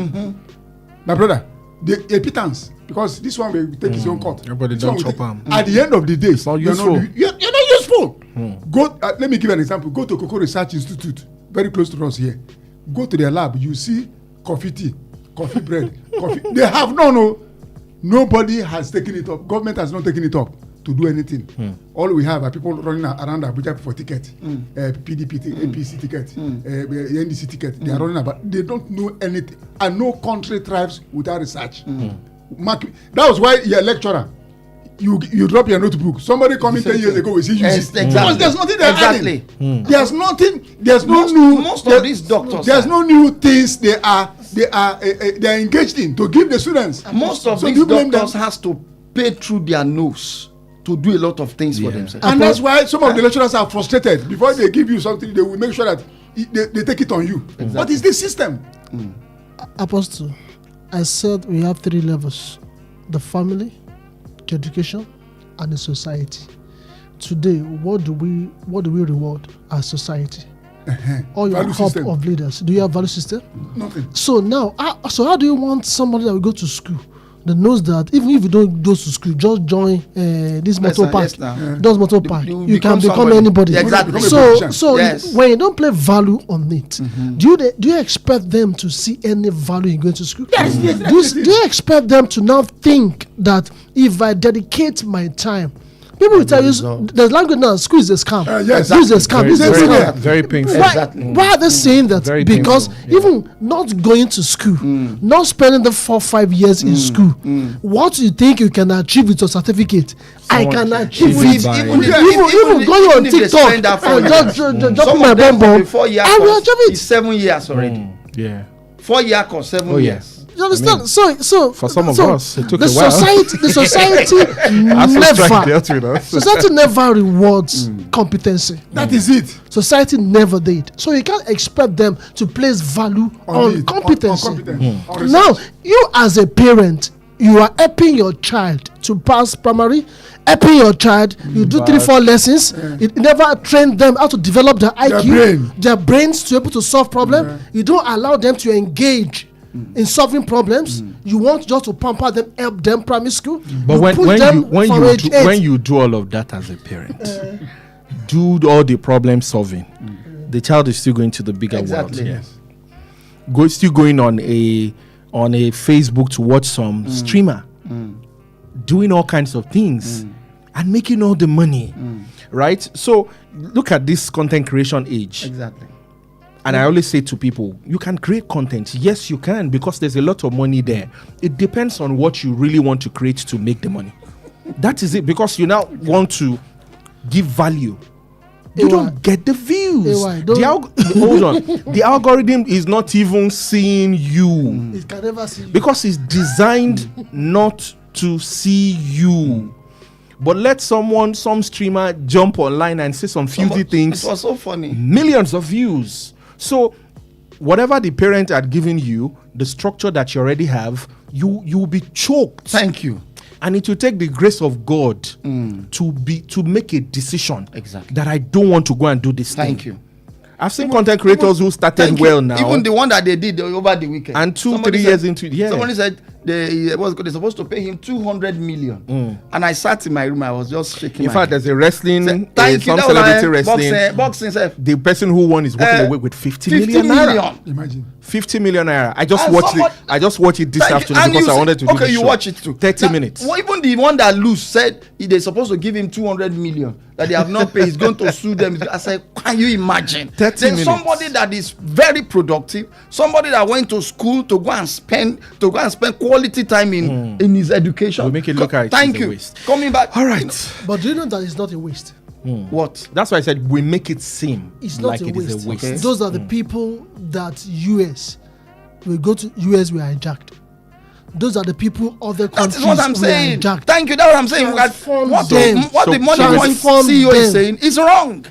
My brother, a pittance. Because this one will take his own cut. Everybody don't chop them. At the end of the day, It's not useful. You're not useful. Go. Let me give you an example. Go to Cocoa Research Institute, very close to us here. Go to their lab. You see coffee tea, coffee bread, coffee. They have no. Nobody has taken it up. Government has not taken it up to do anything. All we have are people running around Abuja for ticket, PDP, APC ticket, NDC ticket. They are running about. They don't know anything. And no country thrives without research. That was why you're a lecturer. You drop your notebook. Somebody coming 10 years ago will see you. Exactly. Because there's nothing they're Exactly. adding. There's nothing. There's no Most- new. most of these doctors There's are- no new things they are engaged in to give the students. Most of So these do you blame doctors them? has to pay through their nose to do a lot of things for themselves. And that's why some of the lecturers are frustrated. Before they give you something, they will make sure that they take it on you. What is the system? Apostle, I said we have 3 levels: the family, the education, and the society. Today, what do we reward as society? All your Value crop system. of leaders. Do you have value system? Nothing. So now, how do you want somebody that will go to school that knows that even if you don't go to school, just join this motor sir, park, yes, sir. does motor park, you you can become become somebody. anybody. Yeah, exactly. Become a So, politician. so Yes. when you don't play value on it, do you expect them to see any value in going to school? Yes, Do you expect them to now think that if I dedicate my time? People will tell you the language now, school is a scam. Yes, School is a scam. Very, It's a very, scam. very painful. Why, Exactly. why are they saying that? Very Because painful, yeah. even not going to school, not spending the 4-5 years in school, what you think you can achieve with your certificate, I can achieve Even it. if- Even even going on if they TikTok spend that 4 and years. dropping Some my of them bomb, for 4 years I will course achieve is it. 7 years already. Yeah. 4 year course, 7 Oh, yeah. years. You understand? So for some of us, it took the a while. the society society never rewards competency. That is it. Society never did. So you can't expect them to place value on it, competency. on competence, on research. Now, you as a parent, you are helping your child to pass primary, helping your child, you do 3-4 lessons, you never train them how to develop their IQ, their brains to be able to solve problems. You don't allow them to engage in solving problems. You want just to pamper them, help them primary school. But when when you do all of that as a parent, do all the problem solving, the child is still going to the bigger Exactly. world. Yes. Still going on a Facebook to watch some streamer, doing all kinds of things and making all the money, right? So look at this content creation age. Exactly. And I always say to people, you can create content. Yes, you can, because there's a lot of money there. It depends on what you really want to create to make the money. That is it, because you now want to give value you don't get the views. AY, Hold on. The algorithm is not even seeing you It can never see you. because it's designed not to see you. But let some streamer jump online and say some filthy things. It was so funny. Millions of views. So whatever the parent had given you, the structure that you already have, you'll be choked. Thank you. And it will take the grace of God to make a decision Exactly. that I don't want to go and do this thing. Thank you. I've seen content creators who started Thank well you. now. Even the one that they did over the weekend. And 2-3 Somebody years said- into it, yeah. Somebody said they're supposed to pay him 200 million. And I sat in my room, I was just shaking In my fact, head. there's a wrestling, Thank you. some That was celebrity wrestling. Boxing self. The person who won is walking away with 50 million naira. Imagine. 50 million naira. I just And watched somebody- it. I just watched it this Thank you. afternoon And because you I see- wanted to do okay, the you show. watch it too. 30 Now, minutes. well, even the one that lose said they're supposed to give him 200 million that they have not paid. He's going to sue them. I said, can you imagine? 30 then minutes. somebody that is very productive, somebody that went to school to go and spend quality time in his education. We make it look like Thank it's a you. waste. Coming back. All right. But do you know that it's not a waste? What? That's why I said we make it seem It's not like a it waste. is a waste. Okay. Those are the people that US will go to US we are hijacked. Those are the people other That countries is what I'm we saying. are hijacked. Thank you. That's what I'm saying. Transform What them. the money so point transform CEO is them. saying is wrong.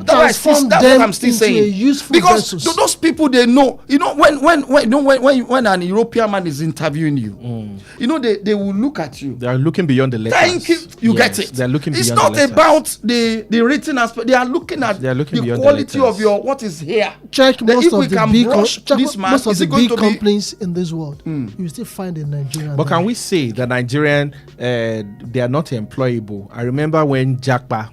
That's Transform what them I'm still into a saying. useful Because vessels. those people they know, when an European man is interviewing you, they will look at you. They are looking beyond the letters. Thank you. You Yes, get it. They're looking It's beyond not the letters. about the written aspect. They are looking at They are looking the beyond the quality letters. of your what is here. Check Then most if we of the can big brush this man, most of is the it going big to be? companies in this world. You will still find a Nigerian. But there. can we say that Nigerian, they are not employable? I remember when Jackpa,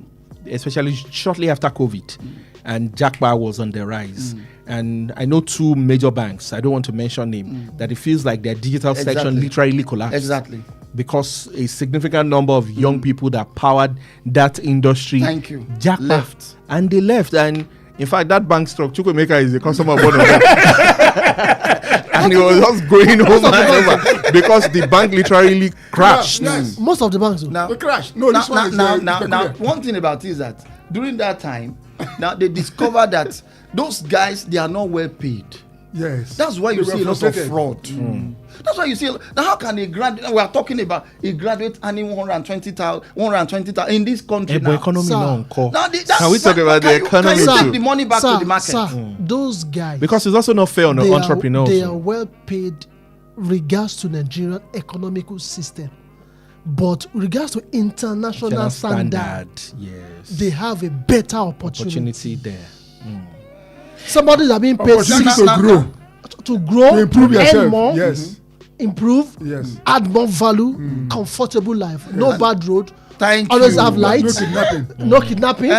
especially shortly after COVID, and Jackpa was on the rise. And I know 2 major banks, I don't want to mention name, that it feels like their digital section Exactly. literally collapsed. Exactly. Because a significant number of young people that powered that industry Thank you. Jackpa, Left. and they left. And in fact, that bank stock, Chukwemeka is a customer of one of them. And he was just going over and over because the bank literally crashed. Yes. most of the banks do. Now, The crash. No, this one is now, peculiar. one thing about it is that during that time, now they discovered that those guys they are not well paid. Yes. That's why you They see were a lot of frustrated. fraud. That's why you see. Now, how can a graduate? We are talking about a graduate earning 120,000 in this country But now. economy Sir. no encore. Now, Can we talk about the economy Can you too? take the money back to the market? Sir, those guys. Because it's also not fair on the entrepreneurs. They are well paid regards to Nigerian economical system. But regards to international International standard, yes. they have a better opportunity. opportunity there. Somebody that being paid Opportunity six to grow, to grow, to improve earn yourself. more, Yes. improve, Yes. add more value, comfortable life, no bad road, Thank always you. have No lights, kidnapping. no kidnapping.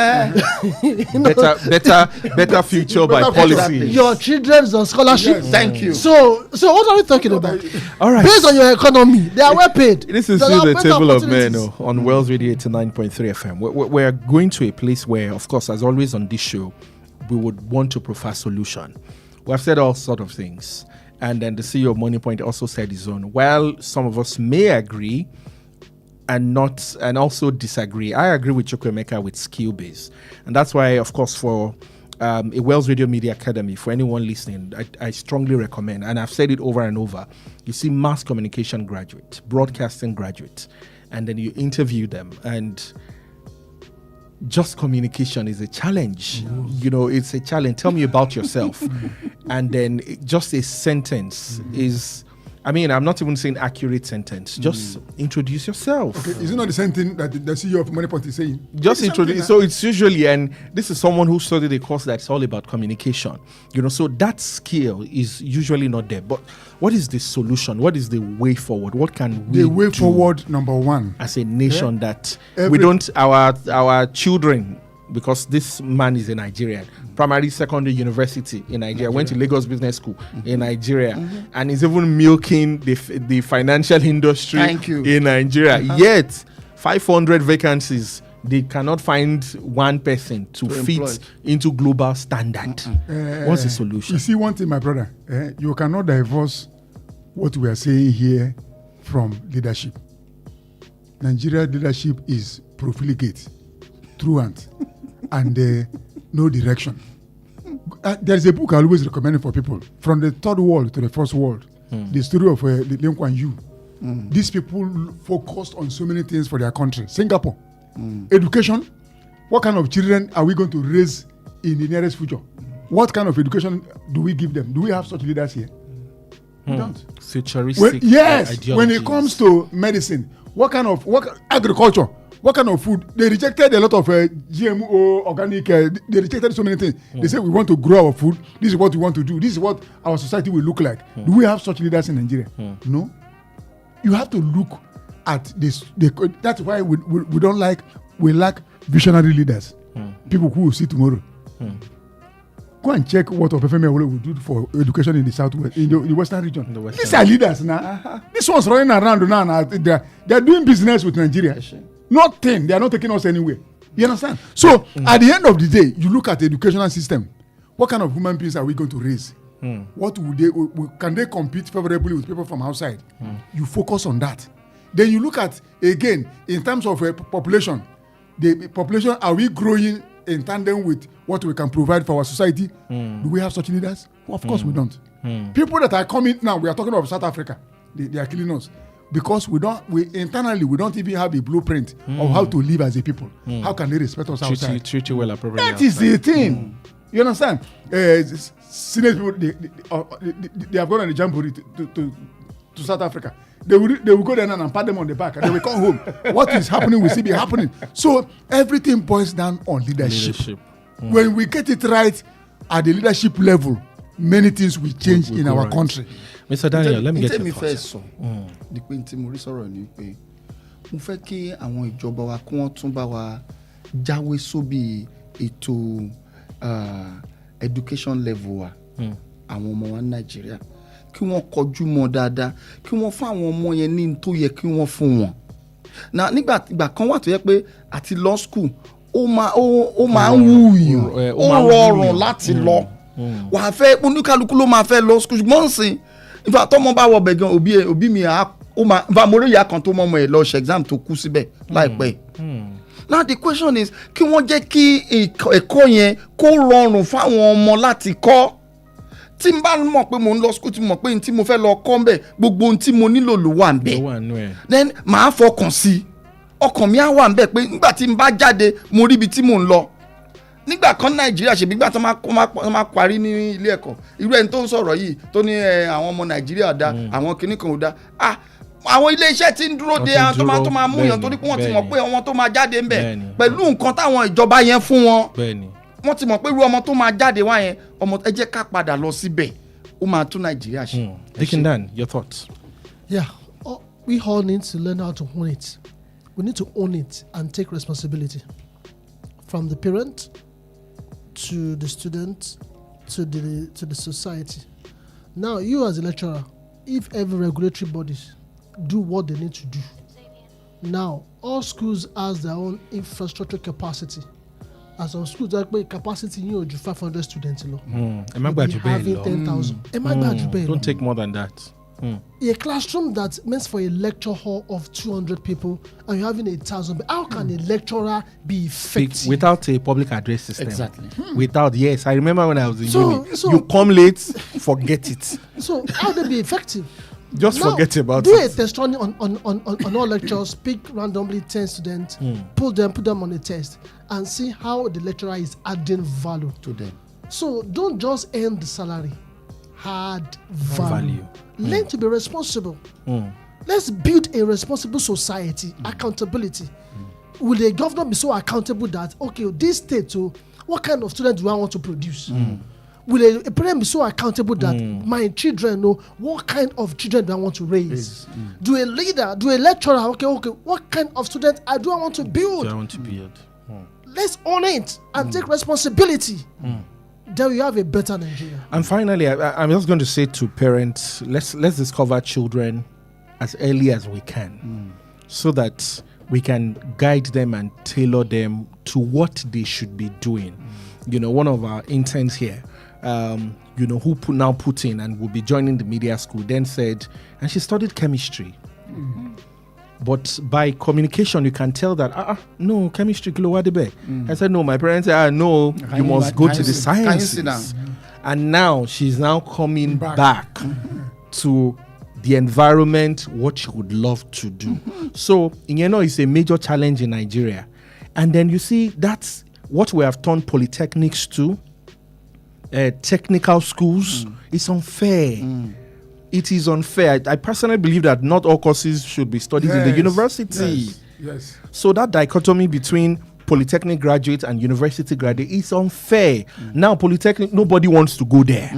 Better future by Better policy. future. Your children's on scholarship. Yes. Thank you. So what are we talking about? All right. Based on your economy, they are well paid. This is There still are the better table of men opportunities. on Wells Radio 89.3 FM. We're going to a place where, of course, as always on this show, we would want to prefer solution. We have said all sort of things. And then the CEO of Money Point also said his own. While some of us may agree and also disagree, I agree with Chukwemeka with skill base. And that's why, of course, for a Wells Radio Media Academy, for anyone listening, I strongly recommend, and I've said it over and over, you see mass communication graduate, broadcasting graduate, and then you interview them, and just communication is a challenge. It's a challenge. Tell me about yourself. And then just a sentence is, I'm not even saying accurate sentence. Just introduce yourself. Okay, is it not the same thing that the CEO of Money Point is saying? Just It's introduce. something So it's usually, and this is someone who studied a course that's all about communication. So that skill is usually not there. But what is the solution? What is the way forward? What can we the way do forward, number one. as a nation that we Every- don't, our children, because this man is a Nigerian, primary, secondary, university in Nigeria, went to Lagos Business School in Nigeria, and is even milking the financial industry Thank you. in Nigeria. Yet 500 vacancies, they cannot find one person to fit employ. into global standard. What's the solution? You see one thing, my brother, you cannot divorce what we are saying here from leadership. Nigeria leadership is profligate, truant. and no direction. There's a book I always recommend for people, From the Third World to the First World, the story of Lee Kuan Yew. These people focused on so many things for their country. Singapore, education. What kind of children are we going to raise in the nearest future? What kind of education do we give them? Do we have such leaders here? We don't. Futuristic. When it comes to medicine, agriculture, what kind of food? They rejected a lot of GMO, organic. They rejected so many things. They say we want to grow our food. This is what we want to do. This is what our society will look like. Do we have such leaders in Nigeria? No. You have to look at this. That's why we don't like. We lack visionary leaders. People who will see tomorrow. Go and check what Obafemi Awolowo will do for education in the southwest, in the western region. These are leaders now. These ones running around now. They're doing business with Nigeria. Nothing. They are not taking us anywhere. You understand? So at the end of the day, you look at the educational system. What kind of human beings are we going to raise? What would they? Can they compete favorably with people from outside? You focus on that. Then you look at again in terms of population. The population, are we growing in tandem with what we can provide for our society? Do we have such leaders? Well, of course we don't. People that are coming now, we are talking about South Africa. They are killing us because we don't even have a blueprint of how to live as a people. How can they respect us outside? Treat you well appropriately. That is the thing. You understand? Senior people, they have gone on a jamboree to South Africa. They will go there and pat them on the back and they will come home. What is happening will still be happening. So everything boils down on leadership. When we get it right at the leadership level, many things will change in our country. Mr. Daniel, let me get your thoughts. Ní pé tí mo rí sọ̀rọ̀ ni pé mo fẹ́ kí àwọn ìjọba wa kí wọ́n tún bá wa jáwé sóbì ètò education level wa àwọn ọmọ wa ní Nàìjíríà. Kí wọ́n kọjú mọ́ dáadáa, kí wọ́n fún àwọn ọmọ yẹn ní tó yẹ kí wọ́n fún wọn. Na nígbà kan wà tó yẹ pé àti law school ó máa ń wúyàn, ó rọrùn láti lọ. Wà á fẹ́ oníkálukú ló máa fẹ́ law school ṣùgbọ́n nsìn ìfà tọ́mọ bá wọ bẹ̀gàn òbí mi ó máa mo rí ìyá kan tó mọ́mọ́ ẹ̀ lọ ṣe exam tó kú síbẹ̀ láìpẹ́. Now the question is kí wọ́n jẹ́ kí ẹ̀kọ́ yẹn kó rọrùn fáwọn ọmọ láti kọ́. Tí n bá mọ̀ pé mo ń lọ school tí mo mọ̀ pé n tí mo fẹ́ lọ kọ́ ń bẹ̀ gbogbo ohun tí mo nílò ló wà ń bẹ̀. Then màá fọkàn sí ọkàn mi á wà ń bẹ̀ pé nígbà tí n bá jáde mo rí ibi tí mò ń lọ. Nígbà kan Nàìjíríà ṣèbí nígbà tó máa parí ní ilé ẹ̀kọ́ irú ẹni tó ń sọ̀rọ̀ yìí tó ní àwọn ọmọ Nàìjíríà dá àwọn kinní kan ò dá. Àwọn ilé iṣẹ́ tí ń dúró de àwọn tó máa mú yàn torí pé wọ́n ti mọ̀ pé ọmọ tó máa jáde ń bẹ̀ pẹ̀lú nǹkan táwọn ìjọba yẹn fún wọn. Wọ́n ti mọ̀ pé irú ọmọ tó máa jáde wá yẹn ọmọ ẹ jẹ́ ká padà lọ síbẹ̀ ó máa tún Nàìjíríà ṣe. Dikin Dan, your thoughts? Yeah, we all need to learn how to own it. We need to own it and take responsibility from the parent to the student to the society. Now, you as a lecturer, if every regulatory bodies do what they need to do, now all schools has their own infrastructure capacity. As some schools that pay capacity you know 500 students alone. Having 10,000. Don't take more than that. A classroom that's meant for a lecture hall of 200 people and you're having 1,000. How can a lecturer be effective without a public address system? Exactly. Without, yes, I remember when I was in uni. You come late, forget it. So how they be effective? Just now, forget about do it. Do a test running on all lectures, pick randomly 10 students, put them on a test, and see how the lecturer is adding value to them. So don't just earn the salary, add value. Learn to be responsible. Let's build a responsible society, accountability. Will the government be so accountable that, okay, this state, what kind of students do I want to produce? Will a parent be so accountable that my children know what kind of children do I want to raise? Do a leader, do a lecturer, okay, what kind of student do I want to build? Let's own it and take responsibility. Then we have a better Nigeria. And finally, I'm just going to say to parents, let's discover children as early as we can, so that we can guide them and tailor them to what they should be doing. You know, one of our interns here, who put in and will be joining the media school, then said, and she studied chemistry. But by communication, you can tell that, no, chemistry, I said, no, my parents said, no, you must go to the sciences. And now she's now coming back to the environment, what she would love to do. So, it's a major challenge in Nigeria. And then you see, that's what we have turned polytechnics to, technical schools. It's unfair. It is unfair. I personally believe that not all courses should be studied in the university. Yes. So that dichotomy between polytechnic graduates and university graduates is unfair. Now polytechnic, nobody wants to go there.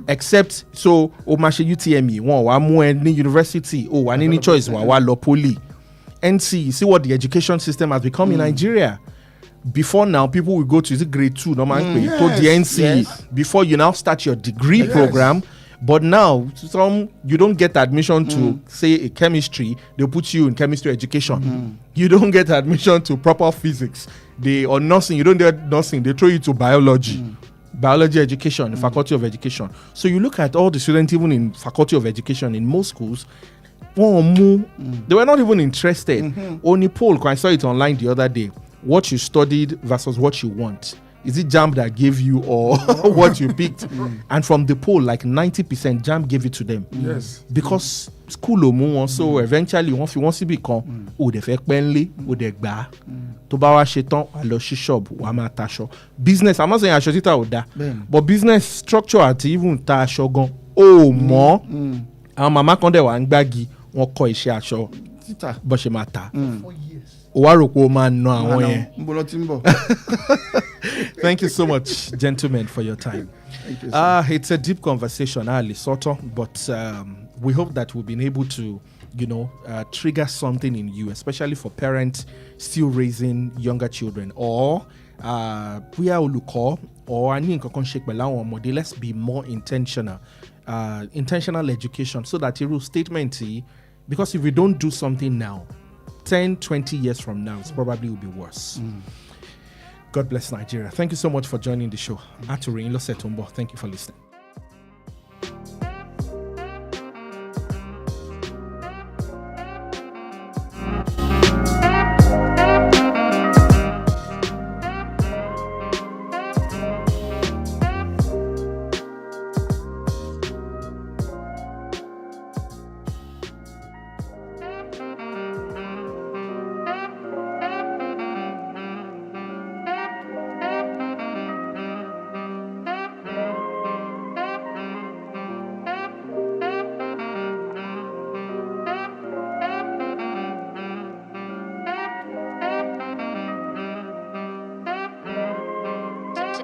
Except, so, Omashe UTME, one university, any choice, wa poly. NC, see what the education system has become in Nigeria. Before now, people will go to grade 2, to the NC, before you now start your degree program. But now, you don't get admission to, say, a chemistry, they'll put you in chemistry education. You don't get admission to proper physics. Or nursing, you don't get nursing, they throw you to biology. Biology education, the faculty of education. So you look at all the students, even in faculty of education, in most schools, they were not even interested. Only poll, I saw it online the other day, what you studied versus what you want. Is it JAMB that gave you or what you picked? And from the poll, like 90% JAMB gave it to them. Yes. Because school so eventually once you become they fake penly they gba to ba wa shetan wa lo shi shop wa ma ta aṣọ. Business, I'm not saying aṣọ tita ò da, but business structure àti even ta aṣọ gan mọ̀ àwọn mama kan dẹ̀ wà ń gbági wọ́n kọ́ iṣẹ́ aṣọ tita bó ṣe máa ta. 4 years. Thank you so much, gentlemen, for your time. Thank you, it's a deep conversation, Soto, but we hope that we've been able to, trigger something in you, especially for parents still raising younger children, or let's be more intentional. Intentional education, so that your statement, because if we don't do something now, 10, 20 years from now, it probably will be worse. God bless Nigeria. Thank you so much for joining the show. Aturin Losetumbo, thank you for listening.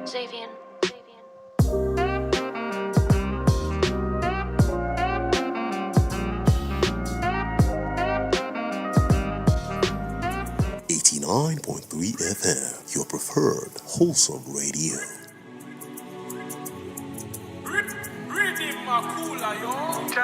Xavian. 89.3 FM, your preferred wholesome radio. Reading Makula, yo.